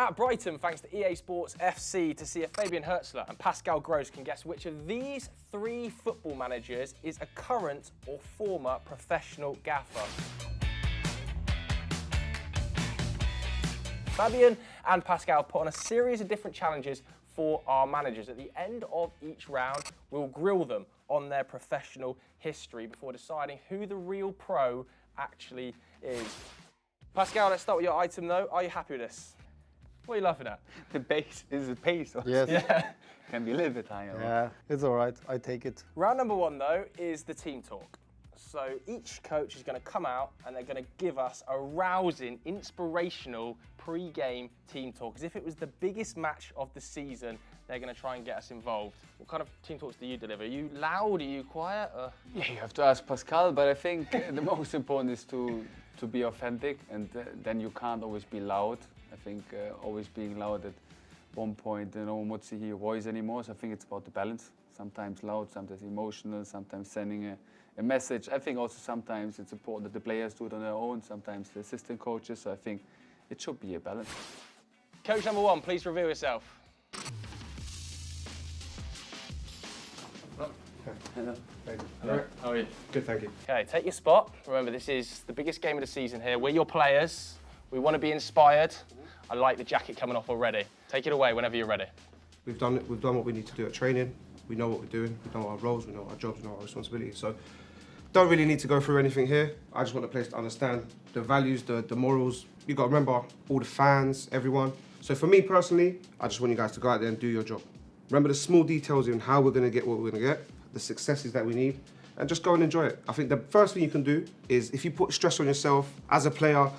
at Brighton thanks to EA Sports FC to see if Fabian Hürzeler and Pascal can guess which of these 3 football managers is a current or former professional gaffer. Fabian and Pascal put on a series of different challenges for our managers. At the end of each round, we'll grill them on their professional history before deciding who the real pro actually is. Pascal, let's start with your item though. Are you happy with this? What are you laughing at? The bass is the pace. Yes. Yeah. Can be a little bit higher. Yeah, it's all right. I take it. Round number 1 though is the team talk. So each coach is going to come out and they're going to give us a rousing, inspirational pre-game team talk. As if it was the biggest match of the season, they're going to try and get us involved. What kind of team talks do you deliver? Are you loud? Are you quiet? Yeah, you have to ask Pascal, but I think the most important is to be authentic, and then you can't always be loud. I think always being loud at one point, no one would see your voice anymore. So I think it's about the balance. Sometimes loud, sometimes emotional, sometimes sending a message. I think also sometimes it's important that the players do it on their own, sometimes the assistant coaches. So I think it should be a balance. Coach number 1, please reveal yourself. Hello. Hello. How are you? Good, thank you. Okay, take your spot. Remember, this is the biggest game of the season here. We're your players. We want to be inspired. I like the jacket coming off already. Take it away whenever you're ready. We've done what we need to do at training. We know what we're doing. We know our roles. We know our jobs. We know our responsibilities. So, don't really need to go through anything here. I just want the players to understand the values, the morals. You got to remember all the fans, everyone. So for me personally, I just want you guys to go out there and do your job. Remember the small details in how we're going to get what we're going to get, the successes that we need, and just go and enjoy it. I think the first thing you can do is, if you put stress on yourself as a player,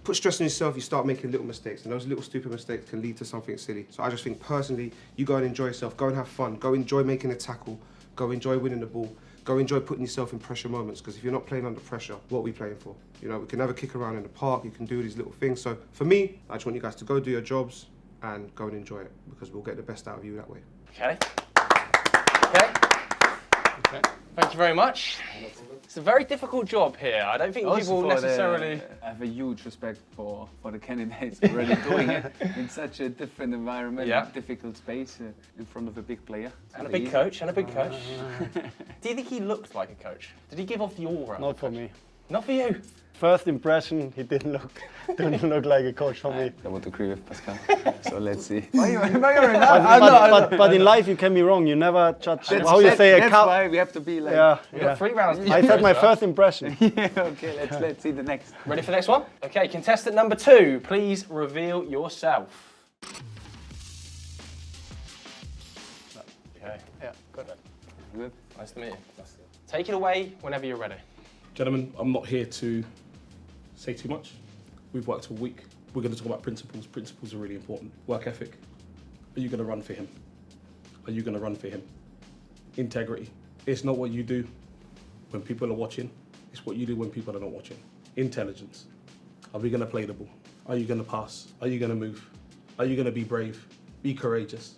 put stress on yourself, you start making little mistakes, and those little stupid mistakes can lead to something silly. So I just think personally, you go and enjoy yourself, go and have fun, go enjoy making a tackle, go enjoy winning the ball, go enjoy putting yourself in pressure moments, because if you're not playing under pressure, what are we playing for? You know, we can have a kick around in the park, you can do these little things. So for me, I just want you guys to go do your jobs and go and enjoy it, because we'll get the best out of you that way. Okay. Okay. Thank you very much. It's a very difficult job here. I don't think people necessarily... I have a huge respect for the candidates already doing it in such a different environment, difficult space, in front of a big player. And a big coach, Do you think he looked like a coach? Did he give off the aura? Not for me. Not for you? First impression, he didn't look like a coach for me. I would agree with Pascal. So let's see. But in life you can be wrong. You never judge how you say a cow. That's why we have to be like. Yeah. We got 3 rounds. I said my first impression. Yeah. Okay. Let's see the next. Ready for the next one? Okay. Contestant number 2, please reveal yourself. Okay. Yeah. Good. Nice to meet you. Take it away whenever you're ready. Gentlemen, I'm not here to say too much. We've worked a week. We're going to talk about principles. Principles are really important. Work ethic. Are you going to run for him? Are you going to run for him? Integrity. It's not what you do when people are watching. It's what you do when people are not watching. Intelligence. Are we going to play the ball? Are you going to pass? Are you going to move? Are you going to be brave? Be courageous.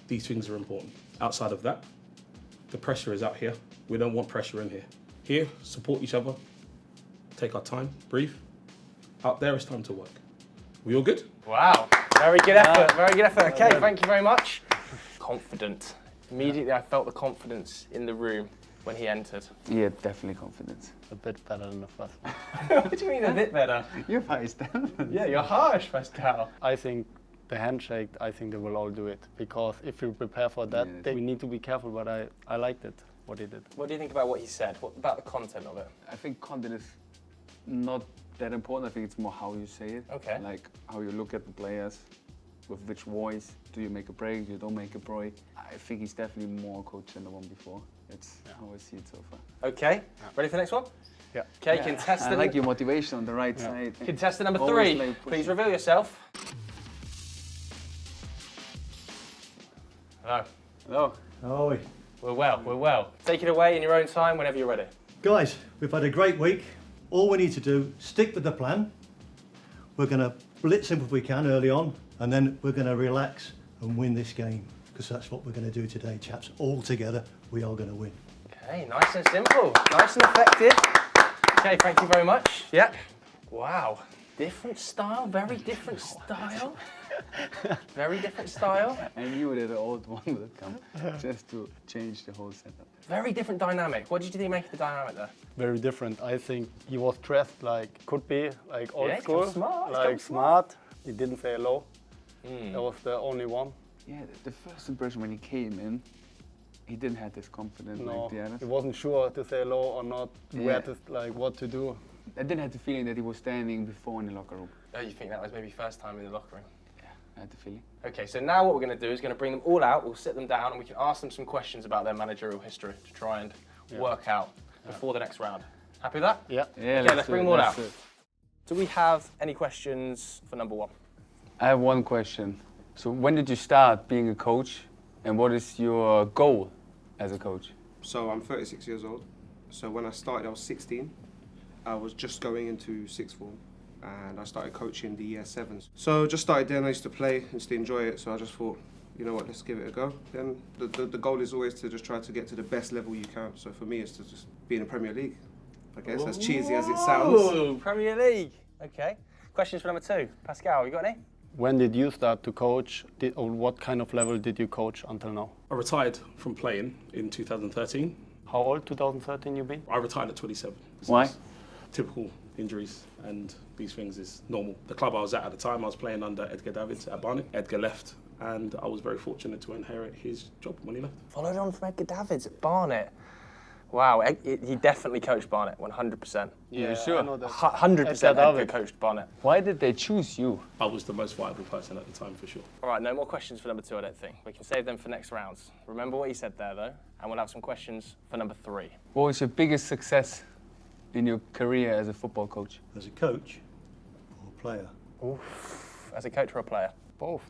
These things are important. Outside of that, the pressure is out here. We don't want pressure in here. Here, support each other, take our time, breathe. Out there, it's time to work. We all good? Wow, very good effort, very good effort. Okay, thank you very much. Confident. Immediately I felt the confidence in the room when he entered. Yeah, definitely confidence. A bit better than the first one. What do you mean a bit better? You're harsh. Yeah, you're harsh, Pascal. I think the handshake, I think they will all do it. Because if we prepare for that, we need to be careful, but I liked it. What he did. What do you think about what he said? What about the content of it? I think content is not that important. I think it's more how you say it. Okay. Like how you look at the players, with which voice. Do you make a break? Do you don't make a break? I think he's definitely more a coach than the one before. It's how I see it so far. Okay. Ready for the next one? Yeah. Okay, contestant. I like your motivation on the right side. Contestant number Always 3, like please reveal yourself. Hello. Hello. Oh, We're well. Take it away in your own time whenever you're ready. guys, we've had a great week. All we need to do, stick with the plan. We're going to blitz him if we can early on, and then we're going to relax and win this game, because that's what we're going to do today, chaps. All together, we are going to win. Okay, nice and simple. Nice and effective. Okay, thank you very much. Yep. Wow. Different style, very different style. Very different style. I knew that the old one would come, just to change the whole setup. Very different dynamic. What did you think make the dynamic there? Very different. I think he was dressed like, could be, like old Yeah, he's school. come smart, he's like come smart. He didn't say hello. That was the only one. Yeah, the first impression when he came in, he didn't have this confidence No, like the others. he wasn't sure to say hello or not, Yeah. where to, like what to do. I didn't have the feeling that he was standing before in the locker room. Oh, you think that was maybe first time in the locker room? Yeah, I had the feeling. Okay, so now what we're going to do is going to bring them all out, we'll sit them down and we can ask them some questions about their managerial history to try and work out before the next round. Happy with that? Yeah. Yeah, Okay, let's bring them all out. do it. Do we have any questions for number one? I have one question. So when did you start being a coach and what is your goal as a coach? So I'm 36 years old. So when I started, I was 16. I was just going into sixth form, and I started coaching the year sevens. So just started then. I used to play, used to enjoy it. So I just thought, you know what, let's give it a go. Then the goal is always to just try to get to the best level you can. So for me, it's to just be in the Premier League. I guess as cheesy as it sounds. Ooh, Premier League. Okay. Questions for number two. Pascal, you got any? When did you start to coach? Or what kind of level did you coach until now? I retired from playing in 2013. How old? 2013 you been? I retired at 27. Why? Typical injuries and these things is normal. The club I was at the time, I was playing under Edgar Davids at Barnet. Edgar left, and I was very fortunate to inherit his job when he left. Followed on from Edgar Davids at Barnet. Wow, he definitely coached Barnet, 100%. Yeah, sure. I know that. 100% Edgar Davids. coached Barnet. Why did they choose you? I was the most viable person at the time, for sure. All right, no more questions for number two, I don't think. We can save them for next rounds. Remember what you said there, though, and we'll have some questions for number three. What was your biggest success in your career as a football coach? As a coach or player? As a coach or a player? Both.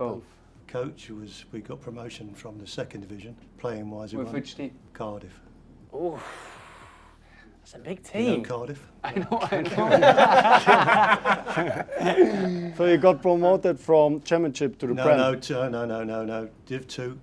Coach was, we got promotion from the second division, playing wise. With which team? Cardiff. Ooh, that's a big You know team. Cardiff? I know. So you got promoted from Championship to the Prem? No. Div 2,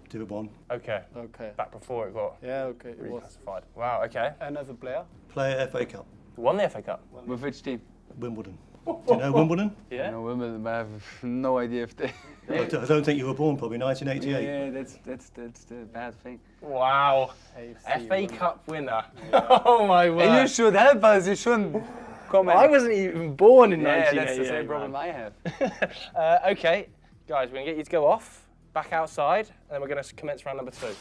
Div 1. Okay, Okay. back before it got Yeah, okay. It was. reclassified. Wow, okay. And as a player? Player FA Cup, Won the FA Cup. With which team? Wimbledon. Do you know Wimbledon? Yeah. No, women, but I have no idea if they. I don't think you were born, probably 1988. Yeah, that's the bad thing. Wow. AFC FA winner. Cup winner. Oh my word. And you should help us. You shouldn't comment. I wasn't even born in Yeah, 1988. that's the same man. problem I have. Okay, guys, we're going to get you to go off, back outside, and then we're going to commence round number two.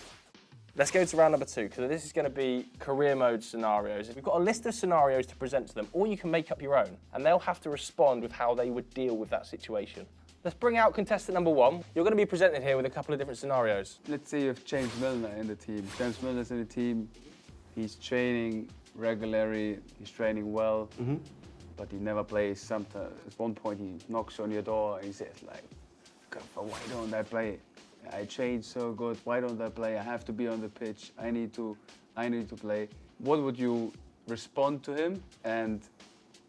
Let's go to round number two, because this is going to be career mode scenarios. We've got a list of scenarios to present to them, or you can make up your own, and they'll have to respond with how they would deal with that situation. Let's bring out contestant number one. You're going to be presented here with a couple of different scenarios. Let's say you have James Milner in the team. James Milner's in the team. He's training regularly. He's training well, but he never plays. Sometimes at one point he knocks on your door and he says like, "Gaffer, why don't I play? I train so good. Why don't I play? I have to be on the pitch. I need to play." What would you respond to him, and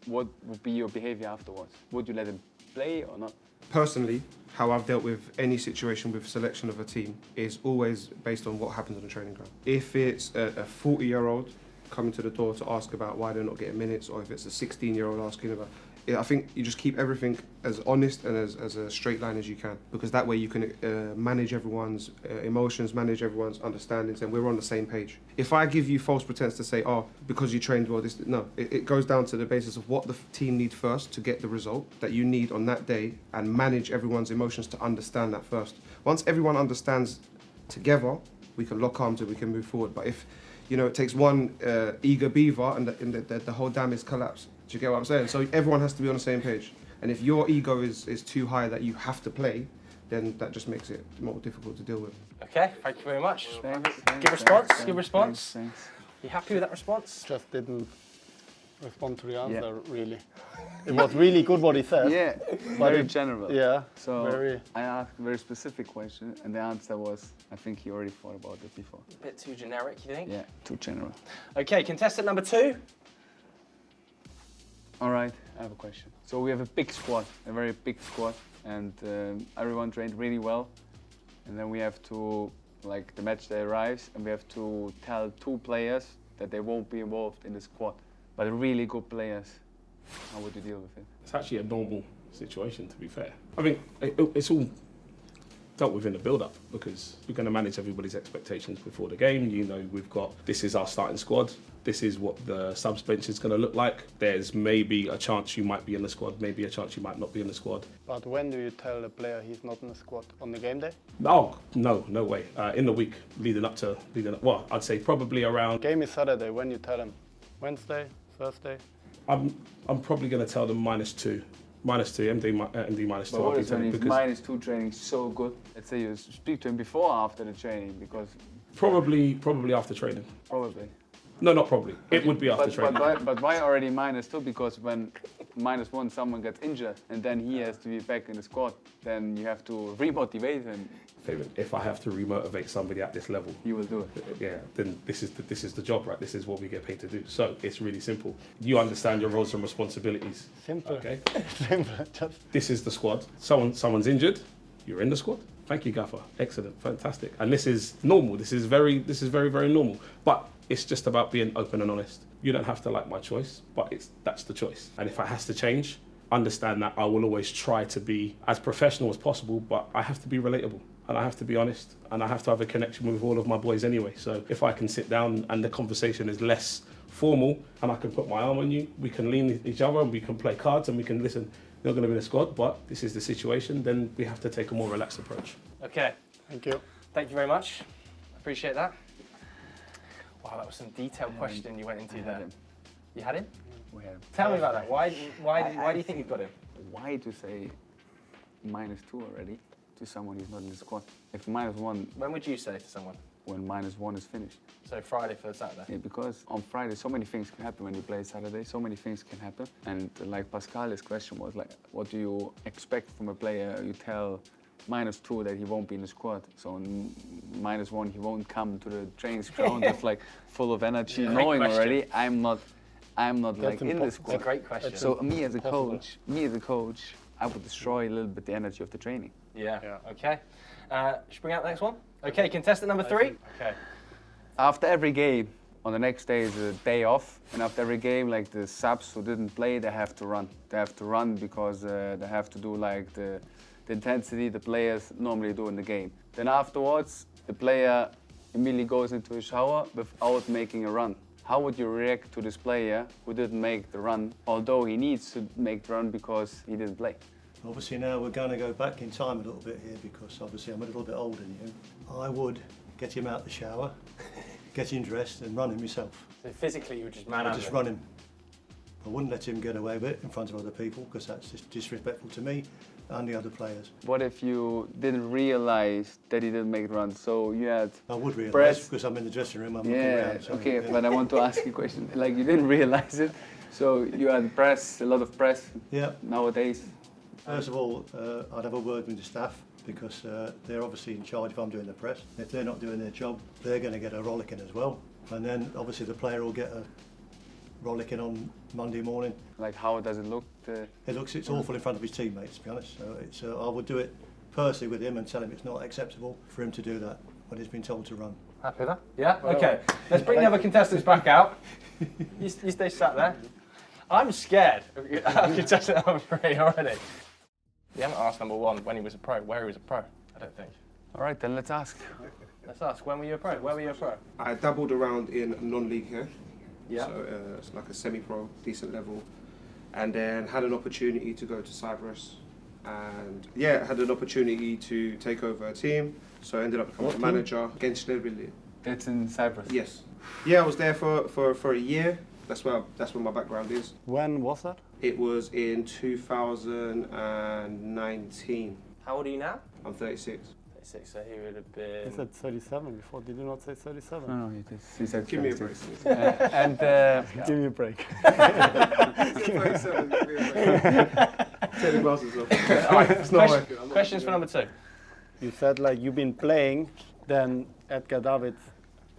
what would be your behavior afterwards? Would you let him play or not? Personally, how I've dealt with any situation with selection of a team is always based on what happens on the training ground. If it's a 40-year-old coming to the door to ask about why they're not getting minutes, or if it's a 16-year-old asking about, I think you just keep everything as honest and as a straight line as you can, because that way you can manage everyone's emotions, manage everyone's understandings, and we're on the same page. If I give you false pretense to say, oh, because you trained well, it goes down to the basis of what the team need first to get the result that you need on that day, and manage everyone's emotions to understand that first. Once everyone understands together, we can lock arms and we can move forward. But if it takes one eager beaver and the whole dam is collapsed. Do you get what I'm saying? So everyone has to be on the same page. And if your ego is too high that you have to play, then that just makes it more difficult to deal with. Okay, thank you very much. Thanks, Good response, thanks, good response. Thanks. You happy with that response? Just didn't respond to the answer, Yeah. really. It was really good what he said. Yeah, But very it- general. Yeah, So very. I asked a very specific question, and the answer was, I think he already thought about it before. A bit too generic, you think? Yeah, too general. Okay, contestant number two. All right, I have a question. So we have a big squad, a very big squad, and everyone trained really well. And then we have to, like the match day arrives, and we have to tell 2 players that they won't be involved in the squad, but really good players. How would you deal with it? It's actually a normal situation, to be fair. I mean, it's all dealt with in the build-up because we're going to manage everybody's expectations before the game. You know, this is our starting squad. This is what the subs bench is going to look like. There's maybe a chance you might be in the squad, maybe a chance you might not be in the squad. But when do you tell the player he's not in the squad? On the game day? Oh, no way. In the week leading up, well, I'd say probably around... Game is Saturday. When you tell him? Wednesday? Thursday? I'm probably going to tell them -2. MD -2. But what is when his -2 training so good? Let's say you speak to him before or after the training, because... Probably after training. Probably. No, not probably. It would be after training. But why already -2? Because when -1 someone gets injured and then he has to be back in the squad, then you have to remotivate him. Fabian, if I have to remotivate somebody at this level, you will do it. Yeah, then this is the job, right? This is what we get paid to do. So it's really simple. You understand your roles and responsibilities. Simple. Okay. Simple. Just. This is the squad. Someone's injured. You're in the squad. Thank you, gaffer. Excellent, fantastic. And this is normal. This is very normal. But it's just about being open and honest. You don't have to like my choice, but that's the choice. And if it has to change, understand that I will always try to be as professional as possible, but I have to be relatable. And I have to be honest, and I have to have a connection with all of my boys anyway. So if I can sit down and the conversation is less formal, and I can put my arm on you, we can lean each other and we can play cards and we can listen. You're going to be in the squad, but this is the situation. Then we have to take a more relaxed approach. Okay. Thank you. Thank you very much. Appreciate that. Wow, that was some detailed question you went into there. You had him? We had him. Tell me about that. Why do you think you've got him? Why to say -2 already to someone who's not in the squad? If -1... When would you say to someone? When -1 is finished. So Friday for Saturday? Yeah, because on Friday so many things can happen when you play Saturday, so many things can happen. And like Pascal's question was like, what do you expect from a player? You tell -2 that he won't be in the squad. So -1 he won't come to the training ground just like full of energy, knowing already I'm not like in the squad. That's a great question. So me as a coach, I would destroy a little bit the energy of the training. Yeah. Okay. Should we bring out the next one? Okay, contestant number 3. Okay. After every game, on the next day is a day off, and after every game, like the subs who didn't play, they have to run. They have to run because they have to do like the intensity the players normally do in the game. Then afterwards, the player immediately goes into a shower without making a run. How would you react to this player who didn't make the run, although he needs to make the run because he didn't play? Obviously now we're going to go back in time a little bit here because obviously I'm a little bit older than you. I would get him out the shower, get him dressed and run him myself. So physically you would just I'd just run him. I wouldn't let him get away with it in front of other people because that's just disrespectful to me and the other players. What if you didn't realise that he didn't make the run? So you had... I would realise because I'm in the dressing room, I'm looking around. So, okay, but I want to ask you a question. Like you didn't realise it, so you had a lot of press nowadays. First of all, I'd have a word with the staff because they're obviously in charge if I'm doing the press. If they're not doing their job, they're going to get a rollicking as well. And then obviously the player will get a rollicking on Monday morning. Like how does it look? It's awful in front of his teammates, to be honest. So I would do it personally with him and tell him it's not acceptable for him to do that when he's been told to run. Happy with that? Yeah? Okay. Let's bring the other contestants back out. You stay sat there. I'm scared of contestant number 3 already. You haven't asked number 1 when he was a pro, where he was a pro, I don't think. All right, then let's ask. Let's ask, when were you a pro? Where were you a pro? I dabbled around in non-league here. Yeah. So it's like a semi-pro, decent level. And then had an opportunity to go to Cyprus. And yeah, had an opportunity to take over a team. So I ended up becoming a manager against Schneebeli. That's in Cyprus? Yes. Yeah, I was there for a year. That's where my background is. When was that? It was in 2019. How old are you now? I'm 36. 36, so he would have been... You said 37 before, did you not say 37? No, he said Give me a break. And give me a break. 37, give me a break. Take the glasses off. All right, questions for number 2. You said like you've been playing, then Edgar Davids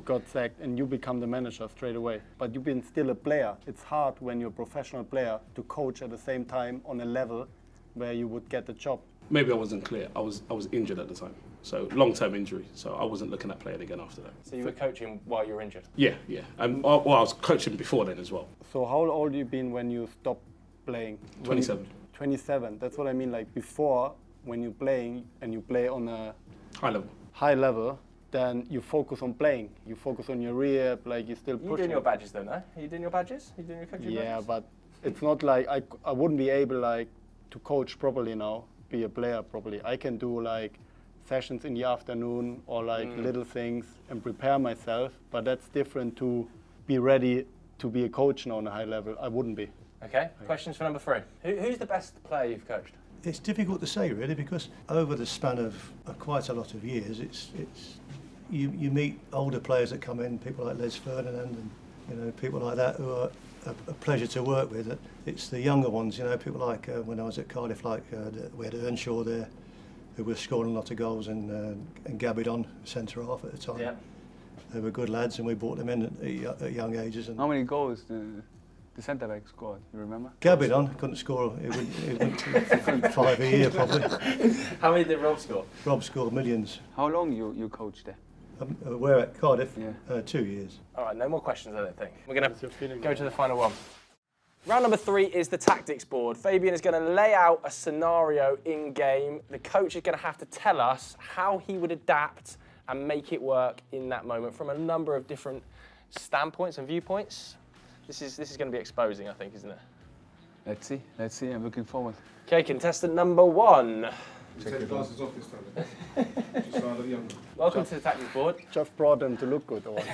got sacked and you become the manager straight away. But you've been still a player. It's hard when you're a professional player to coach at the same time on a level where you would get the job. Maybe I wasn't clear. I was injured at the time, so long-term injury. So I wasn't looking at playing again after that. So you were coaching while you were injured? Yeah. And I was coaching before then as well. So how old you been when you stopped playing? 27. 27. That's what I mean. Like before, when you're playing and you play on a High level. high level, then you focus on playing. You focus on your rehab. Like you still You pushing. doing your badges though, no? Are you doing your badges? You doing your coaching Yeah, badges? but it's not like I wouldn't be able like to coach properly now, be a player properly. I can do like sessions in the afternoon or like little things and prepare myself, but that's different to be ready to be a coach now on a high level. I wouldn't be. Okay, questions for number 3. Who's the best player you've coached? It's difficult to say really because over the span of quite a lot of years, you meet older players that come in, people like Les Ferdinand and people like that who are a pleasure to work with. It's the younger ones, people like when I was at Cardiff, we had Earnshaw there, who was scoring a lot of goals, and Gabidon, centre half at the time. Yeah. They were good lads, and we brought them in at young ages. And How many goals the centre back scored? You remember? Gabidon couldn't score. He went to 5 a year probably. How many did Rob score? Rob scored millions. How long you coached there? We're at Cardiff, Yeah. 2 years. All right, no more questions, I don't think. We're going What's your feeling to go about to the final one. Round number 3 is the tactics board. Fabian is going to lay out a scenario in game. The coach is going to have to tell us how he would adapt and make it work in that moment from a number of different standpoints and viewpoints. This is going to be exposing, I think, isn't it? Let's see. I'm looking forward. Okay, contestant number 1. Take the glasses off this time. Just so I look younger. Welcome to the tactics board. Just brought them to look good. Or what?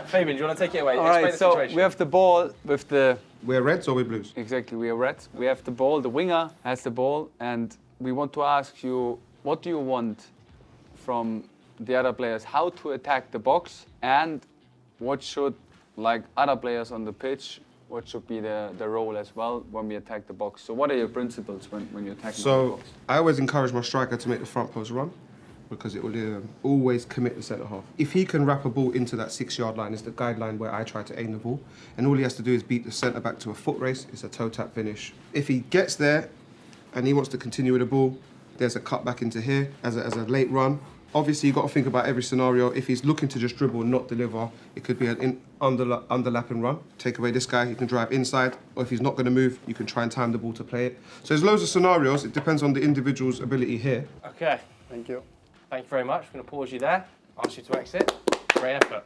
Fabian, do you want to take it away? All Explain right, the so situation. we have the ball with the We're reds or we're blues? Exactly, we are red. We have the ball, the winger has the ball, and we want to ask you, what do you want from the other players? How to attack the box, and what should, like other players on the pitch, what should be the role as well when we attack the box? So what are your principles when you attack the So box? I always encourage my striker to make the front post run because it will always commit the centre half. If he can wrap a ball into that 6-yard line, is the guideline where I try to aim the ball, and all he has to do is beat the centre back to a foot race. It's a toe tap finish. If he gets there and he wants to continue with the ball, there's a cut back into here as a late run. Obviously, you've got to think about every scenario. If he's looking to just dribble and not deliver, it could be an underlap and run. Take away this guy, he can drive inside, or if he's not going to move, you can try and time the ball to play it. So there's loads of scenarios. It depends on the individual's ability here. Okay, Thank you. thank you very much. I'm going to pause you there, ask you to exit. Great effort.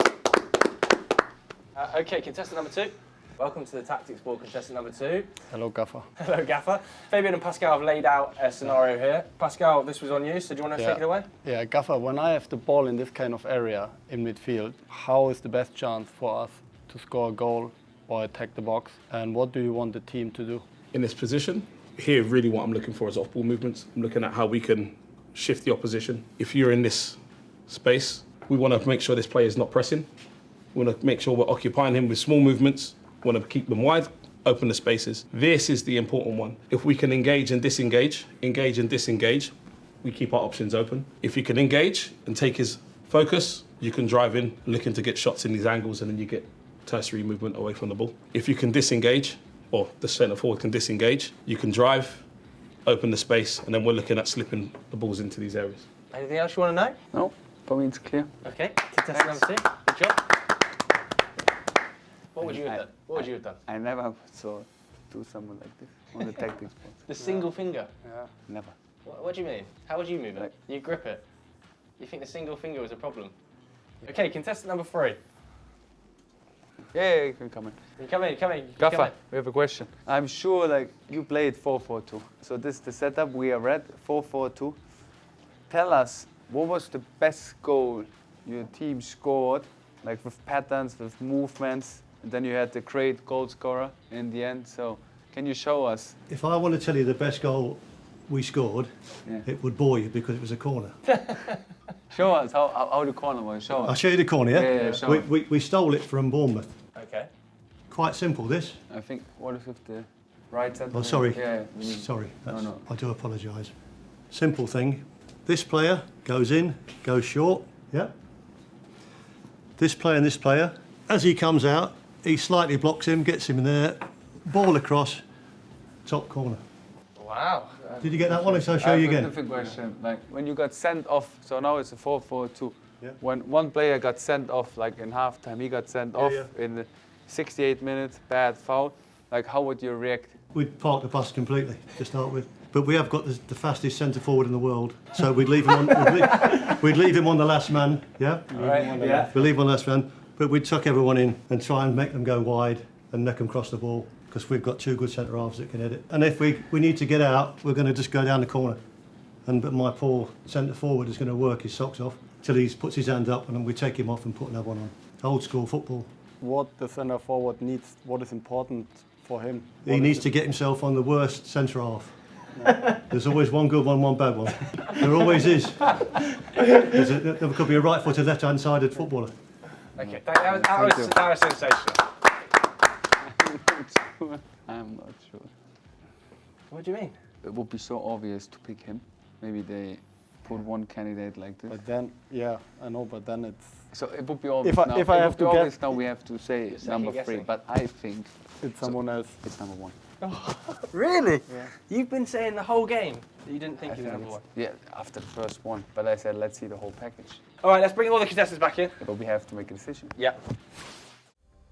Okay, contestant number 2. Welcome to the tactics board, contestant number 2. Hello, gaffer. Hello, Gaffer. Fabian and Pascal have laid out a scenario here. Pascal, this was on you, so do you want to take it away? Yeah, gaffer. When I have the ball in this kind of area in midfield, how is the best chance for us to score a goal or attack the box? And what do you want the team to do? In this position, here really what I'm looking for is off-ball movements. I'm looking at how we can shift the opposition. If you're in this space, we want to make sure this player is not pressing. We want to make sure we're occupying him with small movements. We want to keep them wide, open the spaces. This is the important one. If we can engage and disengage, we keep our options open. If you can engage and take his focus, you can drive in, looking to get shots in these angles, and then you get tertiary movement away from the ball. If you can disengage, or the centre forward can disengage, you can drive, open the space, and then we're looking at slipping the balls into these areas. Anything else you want to know? No, for me it's clear. Okay, contestant number 2. Good job. What would you have done? What would you have done? I never saw do someone like this on the tactics board. The single finger. Yeah. Never. What do you mean? How would you move it? Like- You grip it. You think the single finger was a problem? Okay, contestant number 3. Yeah, you can come in. Come in. Gaffer, we have a question. I'm sure like you played 4-4-2. So this is the setup. We are red, 4-4-2. Tell us, what was the best goal your team scored, like with patterns, with movements, and then you had the great goal scorer in the end. So can you show us? If I want to tell you the best goal we scored, Yeah. it would bore you because it was a corner. Show us how the corner was. Show I'll us. show you the corner, yeah? Yeah, show us. We stole it from Bournemouth. Okay. Quite simple, this. I think, what is with the right side? Oh, sorry. Yeah. we need- Sorry, No. I do apologise. Simple thing. This player goes in, goes short, yeah? This player and this player, as he comes out, he slightly blocks him, gets him in there, ball across, top corner. Wow. Did you get that one? I'll show I you have a again. different question. Like when you got sent off, so now it's a 4-4-2. Yeah. When one player got sent off, like in halftime, he got sent off yeah. in 68 minutes, bad foul. Like, how would you react? We'd park the bus completely to start with. But we have got the fastest centre forward in the world, so we'd leave him on. We'd leave him on the last man. Yeah. Yeah. We'd leave him on the last man, but we'd tuck everyone in and try and make them go wide and make them cross the ball because we've got 2 good centre halves that can hit it. And if we need to get out, we're going to just go down the corner. But my poor centre forward is going to work his socks off till he puts his hand up, and then we take him off and put another one on. Old school football. What the centre forward needs, what is important for him? He needs to get himself on the worst centre half. There's always one good one, one bad one. There always is. There could be a right-footed, left-hand-sided footballer. Okay, that was sensational. I'm not sure. What do you mean? It would be so obvious to pick him. Maybe they put one candidate like this. But then, yeah, I know, but then it's... So it would be obvious now. If I have to guess, now we have to say number 3, guessing. but I think it's someone else. it's number 1. Really? Yeah. You've been saying the whole game that you didn't think he was number 1. Yeah, after the first one. But I said, let's see the whole package. All right, let's bring all the contestants back in. But we have to make a decision. Yeah.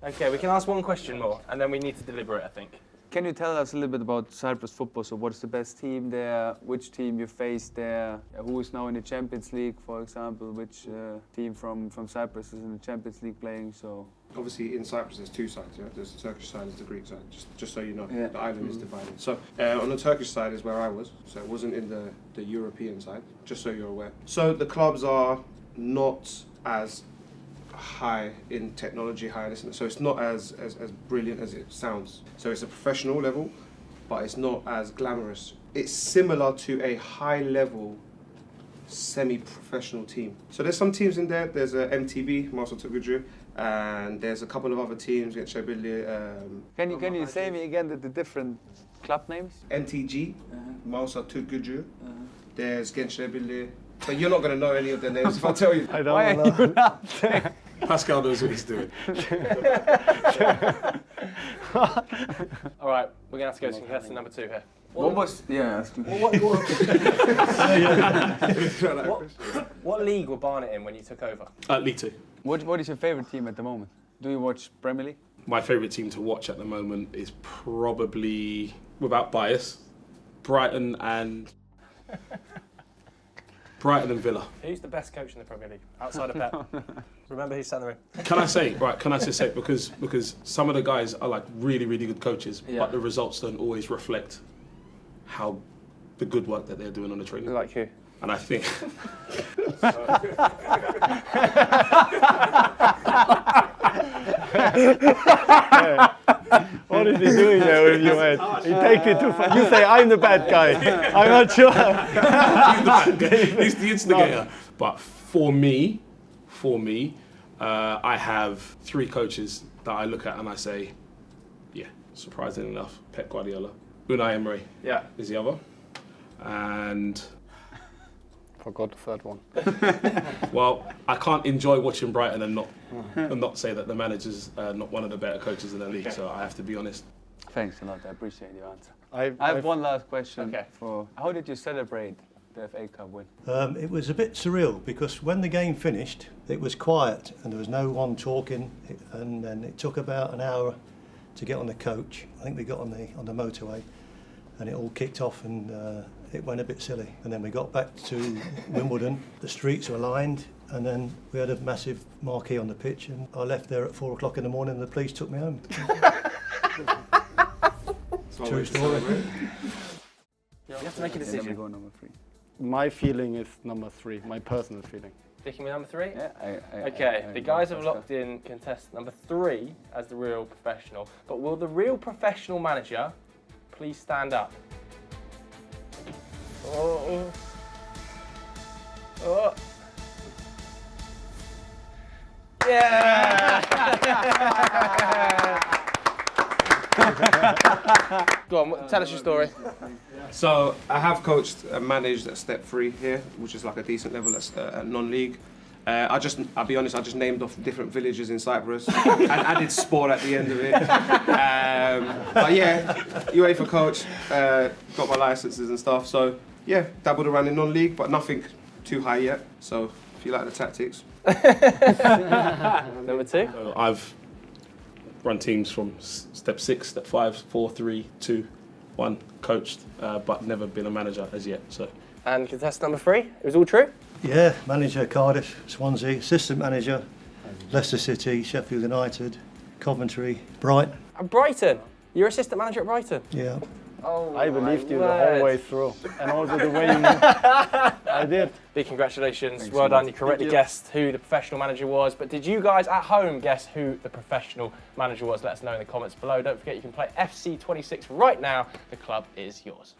Okay, we can ask one question more, and then we need to deliberate, I think. Can you tell us a little bit about Cyprus football? So what is the best team there? Which team you faced there? Who is now in the Champions League, for example? Which team from Cyprus is in the Champions League playing? So Obviously, in Cyprus, there's 2 sides. Yeah? There's the Turkish side, there's the Greek side. Just so you know, Yeah. the island is divided. So on the Turkish side is where I was. So it wasn't in the European side. Just so you're aware. So the clubs are not as high in technology, so it's not as brilliant as it sounds. So it's a professional level, but it's not as glamorous. It's similar to a high level semi-professional team. So there's some teams in there. There's a MTB, Marcel Tugudju, and there's a couple of other teams. can you say me again the different club names? MTG, Marcel Tugudju. There's Gençlerbirliği. But you're not going to know any of their names if I tell you. I Why don't are you know. not saying? Pascal knows what he's doing. All right, we're going to have to go to contestant number 2 here. What was? Yeah. What league were Barnet in when you took over? League 2. What is your favourite team at the moment? Do you watch Premier League? My favourite team to watch at the moment is probably, without bias, Brighton and Villa. Who's the best coach in the Premier League outside of Pep? Remember who's sat in the room. Can I just say because some of the guys are like really, really good coaches, but the results don't always reflect how the good work that they're doing on the training. Like who? And I think What is he doing there with you, mate? He takes it too far. You say, I'm the bad guy. I'm not sure. he's the instigator. But for me, I have 3 coaches that I look at and I say, yeah, surprisingly enough, Pep Guardiola, Unai Emery is the other, and Forgot the third one. well, I can't enjoy watching Brighton and not say that the manager's not one of the better coaches in the league. So I have to be honest. Thanks a lot. I appreciate your answer. I I have one last question. Okay. How did you celebrate the FA Cup win? It was a bit surreal because when the game finished, it was quiet and there was no one talking. And then it took about an hour to get on the coach. I think we got on the motorway, and it all kicked off and it went a bit silly. And then we got back to Wimbledon. The streets were lined, and then we had a massive marquee on the pitch. And I left there at 4 o'clock in the morning, and the police took me home. True story. You have to make a And then we decision. go number 3. My feeling is number 3, my personal feeling. Sticking with number 3? Yeah. Okay, the guys have locked in contestant number 3 as the real professional. But will the real professional manager please stand up? Oh. Oh. Yeah! Go on, tell us your story. So I have coached and managed at Step 3 here, which is like a decent level at non-league. I'll be honest, I just named off different villages in Cyprus and added sport at the end of it. But yeah, UEFA coach, got my licenses and stuff. So yeah, dabbled around in non-league, but nothing too high yet. So if you like the tactics. Number 2? So I've run teams from step 6, step 5, 4, 3, 2, 1, coached, but never been a manager as yet. So. And contestant number 3, it was all true? Yeah, manager Cardiff, Swansea, assistant manager Leicester City, Sheffield United, Coventry, Brighton. And Brighton, you're assistant manager at Brighton? Yeah. Oh, I believed you the whole way through, and also the way you moved. I did. Big congratulations, Thanks well so done. much. You correctly guessed who the professional manager was, but did you guys at home guess who the professional manager was? Let us know in the comments below. Don't forget you can play FC26 right now. The club is yours.